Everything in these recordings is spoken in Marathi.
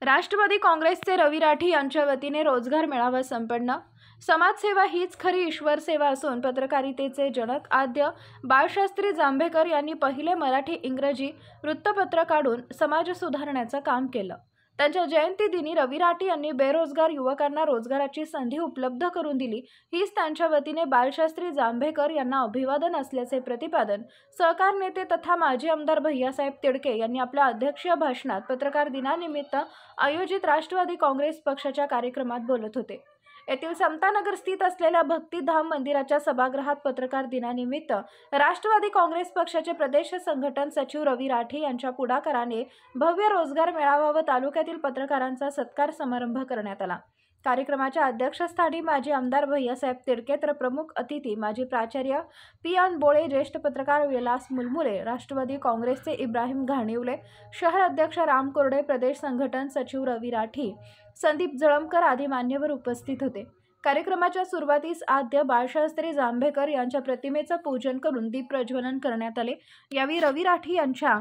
राष्ट्रवादी काँग्रेसचे रवी राठी यांच्या वतीने रोजगार मेळावा संपन्न। समाजसेवा हीच खरी ईश्वर सेवा असून पत्रकारितेचे जनक आद्य बाळशास्त्री जांभेकर यांनी पहिले मराठी इंग्रजी वृत्तपत्र काढून समाज सुधारण्याचं काम केलं। त्यांच्या जयंती दिनी रवी राठी यांनी बेरोजगार युवकांना रोजगाराची संधी उपलब्ध करून दिली। हीच त्यांच्या वतीने बाळशास्त्री जांभेकर यांना अभिवादन असल्याचे प्रतिपादन सहकार नेते तथा माजी आमदार भैयासाहेब तिडके यांनी आपल्या अध्यक्षीय भाषणात पत्रकार दिनानिमित्त आयोजित राष्ट्रवादी काँग्रेस पक्षाच्या कार्यक्रमात बोलत होते। येथील समतानगर स्थित असलेल्या भक्तिधाम मंदिराच्या सभागृहात पत्रकार दिनानिमित्त राष्ट्रवादी काँग्रेस पक्षाचे प्रदेश संघटन सचिव रवी राठी यांच्या पुढाकाराने भव्य रोजगार मेळावा व तालुक्यातील पत्रकारांचा सत्कार समारंभ करण्यात आला। कार्यक्रमाच्या अध्यक्षस्थानी माजी आमदार भैयासाहेब तिडके तर प्रमुख अतिथी माजी प्राचार्य पियान बोळे, ज्येष्ठ पत्रकार विलास मुलमुले, राष्ट्रवादी काँग्रेसचे इब्राहिम घाणिवले, शहर अध्यक्ष राम कोरडे, प्रदेश संघटन सचिव रवी राठी, संदीप जळमकर आदी मान्यवर उपस्थित होते। कार्यक्रमाच्या सुरुवातीस आद्य बाळशास्त्री जांभेकर यांच्या प्रतिमेचं पूजन करून दीप प्रज्वलन करण्यात आले। यावेळी रवी राठी यांच्या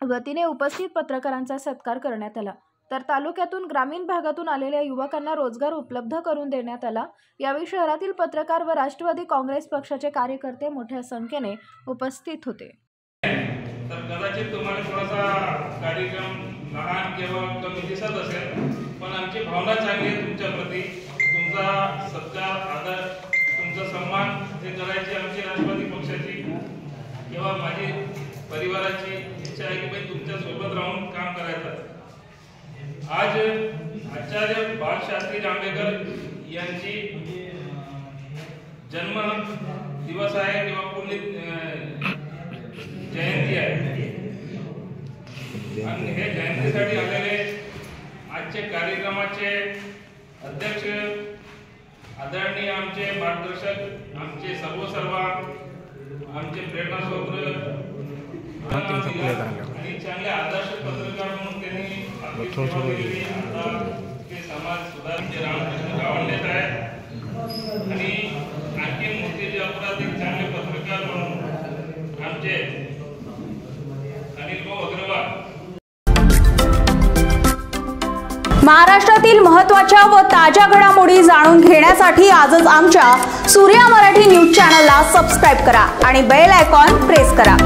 वतीने उपस्थित पत्रकारांचा सत्कार करण्यात आला। तर तालुक्यातून ग्रामीण भागातून आलेल्या युवकांना रोजगार उपलब्ध करून देण्यात आला। यावेळी शहरातील पत्रकार व राष्ट्रवादी काँग्रेस पक्षाचे कार्यकर्ते मोठ्या संख्येने उपस्थित होते। तर कदाचित तुम्हाला थोडासा कार्यक्रम लहान किंवा कमी दिसत असेल, पण आमची भावना चांगली आहे तुमच्या प्रती। तुमचा सत्कार, आदर, तुमचा सन्मान हे करायची आमची राष्ट्रवादी पक्षाची किंवा माझी परिवाराची इच्छा आहे की तुमच्या सोबत राहून काम करायचं। आज आचार्य बाळशास्त्री जांभेकर यांची जन्म दिवस आहे किंवा पुण्य जयंती आहे आणि हे जयंतीसाठी आलेले आजचे कार्यक्रमाचे अध्यक्ष आदरणीय आमचे मार्गदर्शक, आमचे सर्व आमचे प्रेरणास्रोत आणि चांगले आदर्श पत्रकार म्हणून त्यांनी आपली समाज सुधारचे रामकृष्ण गावंडेत आहे आणि आणखी मोठे जे अपराधिक चांगले पत्रकार म्हणून आमचे अनिल भाऊ अग्रवाल। महाराष्ट्रातील महत्त्वाच्या व ताज्या घडामोडी जाणून घेण्यासाठी आजच आमच्या सूर्या मराठी न्यूज चॅनलला सबस्क्राइब करा आणि बेल आयकॉन प्रेस करा।